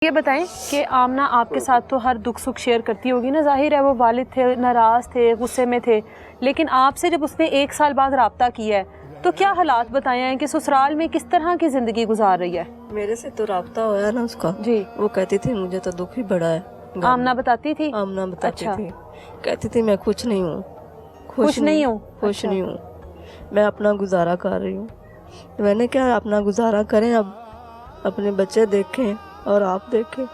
ये बताएं कि आमना आपके साथ तो हर दुख सुख शेयर करती होगी ना, जाहिर है वो वालिद थे, नाराज़ थे, गुस्से में थे, लेकिन आपसे जब उसने 1 साल बाद राब्ता किया है तो क्या हालात बताए हैं कि ससुराल में किस तरह की ज़िंदगी गुजार रही है? मेरे से तो राब्ता होया ना उसका जी, वो कहती थी मुझे तो दुख ही बड़ा है। आमना बताती थी? आमना बताती अच्छा। थी, कहती थी मैं खुश नहीं हूँ, खुश नहीं हूँ? खुश अच्छा। नहीं हूँ, मैं अपना गुजारा कर रही हूँ। मैंने क्या अपना गुजारा करें, अब अपने बच्चे देखें और आप देखें,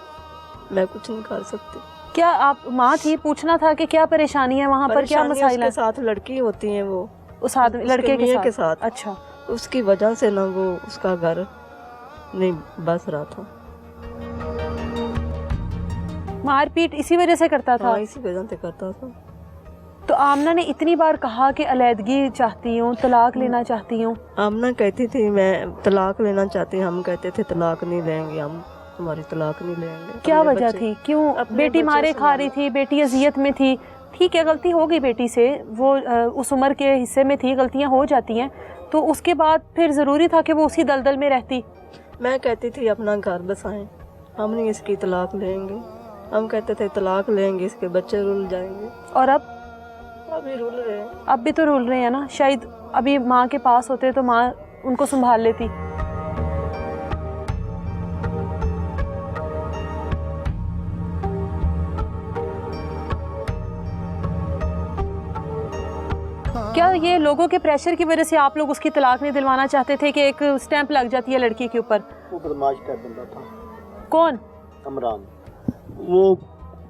मैं कुछ नहीं कर सकती। क्या आप माँ थी? पूछना था कि क्या परेशानी है वहाँ पर, क्या परेशानी मसाइल है? उसके साथ लड़की होती है वो, उस आदमी लड़के मियां के साथ? अच्छा। उसकी वजह से ना वो उसका घर नहीं बस रहा था। मारपीट इसी वजह से करता था? हाँ, इसी वजह से करता था। तो आमना ने इतनी बार कहा कि अलैदगी चाहती हूँ, तलाक लेना चाहती हूँ। आमना कहती थी मैं तलाक लेना चाहती हूँ, हम कहते थे तलाक नहीं लेंगे, हम तुम्हारी तलाक नहीं लेंगे। क्या अपने वजह बच्चे- थी? क्यों? अपने बेटी बच्चे मारे खा रही थी, बेटी अजियत में थी, ठीक है गलती हो गई बेटी से, वो उस उम्र के हिस्से में थी, गलतियां हो जाती हैं, तो उसके बाद फिर ज़रूरी था कि वो उसी दलदल में रहती? मैं कहती थी अपना घर बसाएं, हम नहीं इसकी तलाक लेंगे, हम कहते थे तलाक लेंगे इसके बच्चे रुल जाएंगे। और अब अभी रुल रहे हैं। अब भी तो रुल रहे हैं ना। शायद अभी माँ के पास होते तो माँ उनको संभाल लेती। क्या ये लोगों के प्रेशर की वजह से आप लोग उसकी तलाक नहीं दिलवाना चाहते थे कि एक स्टैंप लग जाती है लड़की के ऊपर? वो बदमाश टाइप बंदा था। कौन? अमरान, वो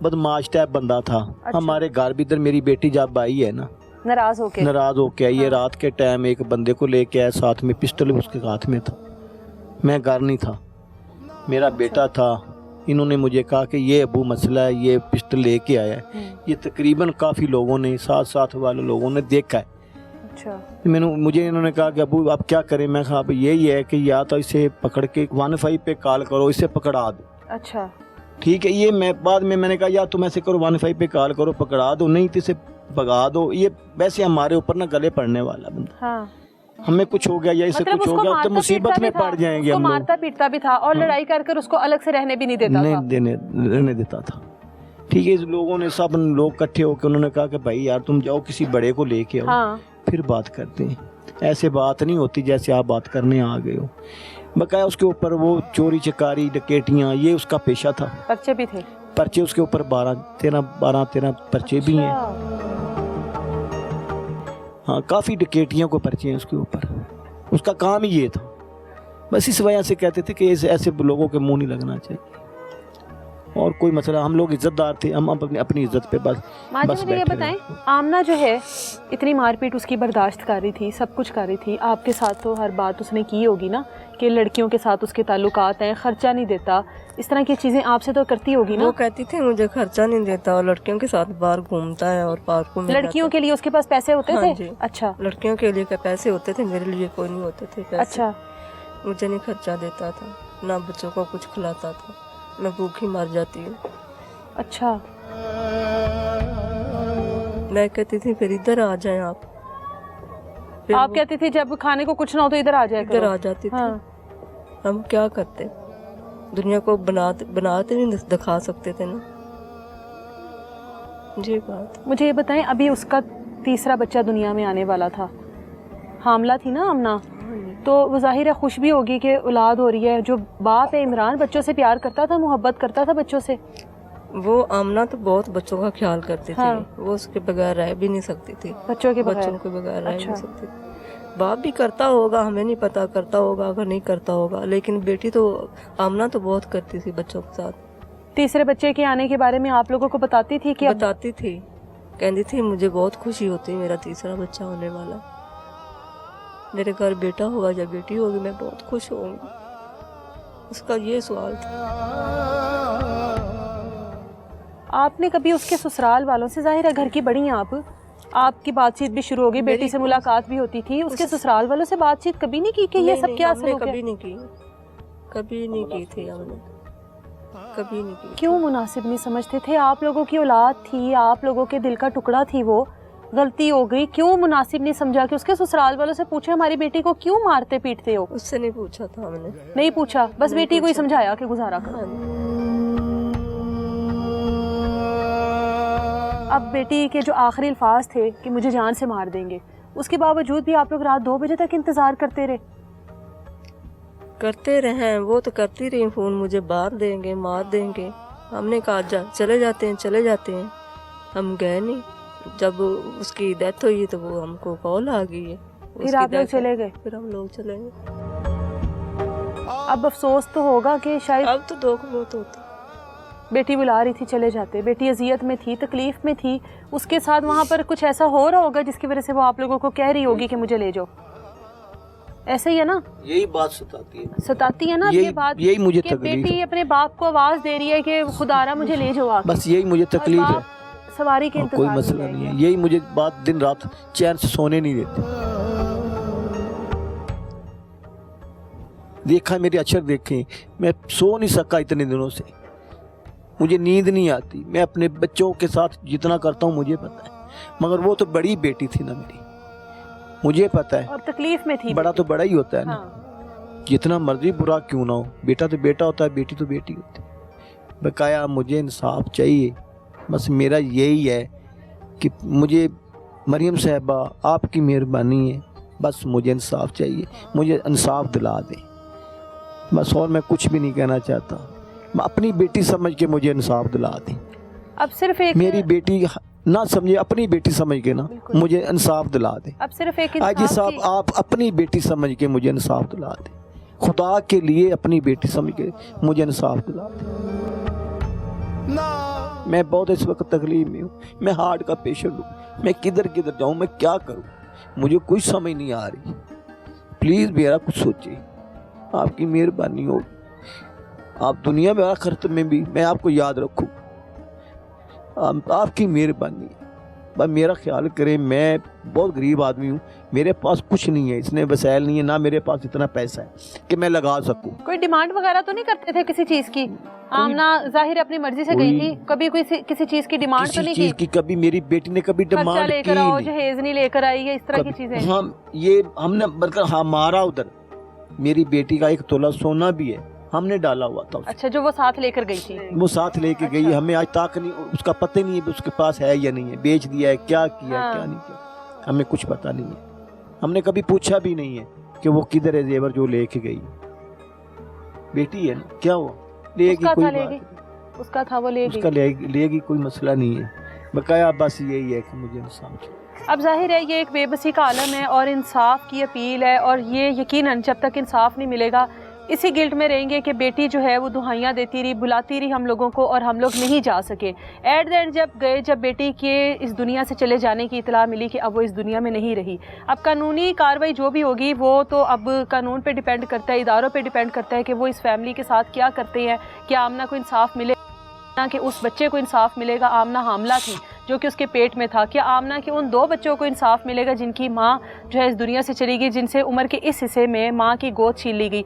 बदमाश टाइप बंदा था। अच्छा। हमारे घर भी इधर मेरी बेटी जब आई है ना, नाराज होके? नाराज होके आई है। हाँ। रात के टाइम एक बंदे को लेके आया, साथ में पिस्टल उसके हाथ में था। मैं घर नहीं था, मेरा बेटा था। इन्होंने मुझे कहा कि ये अबू मसला है, ये पिस्टल लेके आया है। ये तकरीबन काफ़ी लोगों ने, साथ वाले लोगों ने देखा है। अच्छा। मुझे इन्होंने कहा कि अबू आप क्या करें? मैं कहा अब यही है कि या तो इसे पकड़ के 15 पे कॉल करो, इसे पकड़ा दो। अच्छा। ठीक है, ये मैं बाद में मैंने कहा या तुम ऐसे करो 15 पे कॉल करो, पकड़ा दो, नहीं तो इसे भगा दो। ये वैसे हमारे ऊपर ना गले पड़ने वाला बंदा। हाँ। हमें कुछ हो गया या इसे मतलब कुछ हो उसको गया तो मारता मुसीबत पीटता में भी था, पड़ जाएंगे उसको हम लोग। मारता पीटता भी था और लड़ाई कर उसको अलग से रहने भी नहीं देता नहीं था। रहने देता था। ठीक है, इस लोगों ने, सब लोग इकट्ठे होकर उन्होंने कहा कि भाई यार तुम जाओ किसी बड़े को लेके आओ, हाँ। फिर बात करते हैं। ऐसे बात नहीं होती जैसे आप बात करने आ गए हो। बकाया उसके ऊपर वो चोरी चकारी डकैतियाँ, ये उसका पेशा था। बच्चे भी थे? पर्चे उसके ऊपर 12-13 पर्चे भी हैं। हाँ, काफ़ी डकैतियों को पर्चे हैं उसके ऊपर। उसका काम ही ये था। बस इस वजह से कहते थे कि ऐसे लोगों के मुंह नहीं लगना चाहिए। और कोई मसला, हम लोग इज्जतदार थे, हम अपनी इज्जत पे बस माँ जी बस मुझे ये बैठे बताएं, रहे। आमना जो है इतनी मारपीट उसकी बर्दाश्त कर रही थी, सब कुछ कर रही थी, आपके साथ तो हर बात उसने की होगी ना कि लड़कियों के साथ उसके ताल्लुकात हैं, खर्चा नहीं देता, इस तरह की चीज़ें आपसे तो करती होगी ना? वो कहती थी मुझे खर्चा नहीं देता और लड़कियों के साथ बाहर घूमता है और पार्कों में लड़कियों के लिए उसके पास पैसे होते हाँ थे? जी। अच्छा। लड़कियों के लिए क्या पैसे होते थे, मेरे लिए कोई नहीं होते थे पैसे। अच्छा। मुझे नहीं खर्चा देता था, ना बच्चों को कुछ खिलाता था, मैं भूखी मर जाती हूँ। अच्छा। मैं कहती थी फिर इधर आ जाएं आप, फिर आप वो कहती थी जब खाने को कुछ ना हो तो इधर आ जाए इधर करो। आ जाती थी। हाँ। हम क्या करते, दुनिया को बनाते नहीं दिखा सकते थे ना। जी बात। मुझे ये बताएं, अभी उसका तीसरा बच्चा दुनिया में आने वाला था, हामला थी ना आमना, तो वो जाहिर है खुश भी होगी कि औलाद हो रही है। जो बाप है इमरान बच्चों से प्यार करता था, मोहब्बत करता था बच्चों से। वो आमना तो बहुत बच्चों का ख्याल करती हाँ। थी, वो उसके बगैर रह भी नहीं सकती थी, बच्चों के बगैर? बच्चों के बगैर रह अच्छा। नहीं सकती थी। बाप भी करता होगा, हमें नहीं पता करता होगा अगर नहीं करता होगा, लेकिन बेटी तो आमना तो बहुत करती थी बच्चों के साथ। तीसरे बच्चे के आने के बारे में आप लोगों को बताती थी कि बताती थी, कहती थी मुझे बहुत खुशी होती है मेरा तीसरा बच्चा होने वाला, मेरे घर बेटा होगा या बेटी होगी, मैं बहुत खुश होंगी। उसका ये सवाल था। आपने कभी उसके ससुराल वालों से, जाहिर है घर की बड़ी हैं आपकी बातचीत भी शुरू हो गई, बेटी से मुलाकात भी होती थी, उसके ससुराल वालों से बातचीत कभी नहीं की कि ये सब क्या हमने सलूक है? कभी नहीं की, कभी नहीं की थी हमने, कभी नहीं की। क्यों मुनासिब नहीं समझते थे? आप लोगों की औलाद थी, आप लोगों के दिल का टुकड़ा थी, वो गलती हो गई, क्यों मुनासिब नहीं समझा कि उसके ससुराल वालों से पूछे हमारी बेटी को क्यों मारते पीटते हो? उससे नहीं पूछा था हमने। नहीं पूछा, बस बेटी को ही समझाया कि गुजारा करो। हाँ। अब बेटी के जो आखिरी अल्फाज थे कि मुझे जान से मार देंगे, उसके बावजूद भी आप लोग रात 2 बजे तक इंतज़ार करते रहे? करते रहे, वो तो करती रही फ़ोन, मुझे मार देंगे मार देंगे। हमने कहा चले जाते हैं। हम गए नहीं। जब उसकी डेथ हुई तो वो हमको कॉल आ गई है, फिर आप लोग चले गए? फिर हम लोग चले गए। अब अफसोस तो होगा कि शायद अब तो दुख बहुत होता। बेटी बुला रही थी, चले जाते। बेटी अजियत में थी, तकलीफ में थी, उसके साथ वहाँ पर कुछ ऐसा हो रहा होगा जिसकी वजह से वो आप लोगों को कह रही होगी कि मुझे ले जाओ। ऐसे ही है ना? यही बात सताती है ना यही, ये बात, यही मुझे कि तकलीफ बेटी अपने बाप को आवाज दे रही है कि खुदारा मुझे ले जाओ आके। बस यही मुझे तकलीफ है, सवारी के कोई मसला नहीं है। यही मुझे बात दिन रात चैन से सोने नहीं देती। देखा मेरे अक्षर देखे, मैं सो नहीं सका इतने दिनों से, मुझे नींद नहीं आती। मैं अपने बच्चों के साथ जितना करता हूँ मुझे पता है, मगर वो तो बड़ी बेटी थी ना मेरी, मुझे पता है। और तकलीफ में थी। बड़ा तो बड़ा ही होता है ना। हाँ। जितना मर्जी बुरा क्यों ना हो, बेटा तो बेटा होता है, बेटी तो बेटी होती है। बकाया मुझे इंसाफ चाहिए, बस मेरा यही है कि मुझे मरियम साहबा आपकी मेहरबानी है, बस मुझे इंसाफ चाहिए, मुझे इंसाफ दिला दें बस, और मैं कुछ भी नहीं कहना चाहता। मैं अपनी बेटी समझ के मुझे इंसाफ दिला दें। अब सिर्फ एक मेरी बेटी ना समझे, अपनी बेटी समझ के ना मुझे इंसाफ दिला दें। अब सिर्फ एक आजी साहब आप अपनी बेटी समझ के मुझे इंसाफ दिला दें, खुदा के लिए अपनी बेटी समझ के मुझे इंसाफ दिला दें। मैं बहुत इस वक्त तकलीफ में हूँ, मैं हार्ट का पेशेंट हूँ, मैं किधर किधर जाऊँ, मैं क्या करूँ, मुझे कुछ समझ नहीं आ रही। प्लीज़ मेरा कुछ सोचिए, आपकी मेहरबानी हो, आप दुनिया में आखिरत में भी मैं आपको याद रखूँ, आपकी मेहरबानी। बस मेरा ख्याल करें, मैं बहुत गरीब आदमी हूँ, मेरे पास कुछ नहीं है, इसने वसाइल नहीं है, ना मेरे पास इतना पैसा है कि मैं लगा सकूँ। कोई डिमांड वगैरह तो नहीं करते थे किसी चीज़ की? आमना जाहिर अपनी मर्जी से गई थी, कभी कोई किसी चीज़ की डिमांड तो नहीं की? कभी मेरी बेटी ने कभी डिमांड की लेकर आओ, जहेज नहीं लेकर आई है, इस तरह की चीजें। हम ये हमने बल्कि हमारा उधर मेरी बेटी का 1 तोला सोना भी है, हमने डाला हुआ था। अच्छा, जो वो साथ लेकर गई थी? वो साथ लेके गई, हमें आज तक नहीं उसका पता नहीं है उसके पास है या नहीं है, बेच दिया है, क्या किया है क्या नहीं किया, हमें कुछ पता नहीं है। हमने कभी पूछा भी नहीं है कि वो किधर है जेवर जो लेके गई। बेटी है ना, क्या हुआ, लेगी, कोई बात नहीं, उसका था वो लेगी, उसका लेगी, कोई मसला नहीं है। बकाया बस यही है कि मुझे इंसाफ। अब जाहिर है ये एक बेबसी का आलम है और इंसाफ की अपील है, और ये यकीनन जब तक इंसाफ नहीं मिलेगा इसी गिल्ट में रहेंगे कि बेटी जो है वो दुहाइयाँ देती रही, बुलाती रही हम लोगों को, और हम लोग नहीं जा सके। एट द एंड जब बेटी के इस दुनिया से चले जाने की इतला मिली कि अब वो इस दुनिया में नहीं रही, अब कानूनी कार्रवाई जो भी होगी वो तो अब कानून पे डिपेंड करता है, इदारों पे डिपेंड करता है कि वो इस फैमिली के साथ क्या करते हैं। क्या आमना को इंसाफ मिले, कि उस बच्चे को इंसाफ मिलेगा, आमना हामला थी जो कि उसके पेट में था, क्या आमना के उन 2 बच्चों को इंसाफ मिलेगा जिनकी माँ जो है इस दुनिया से चली गई, जिनसे उम्र के इस हिस्से में माँ की गोद छीन ली गई।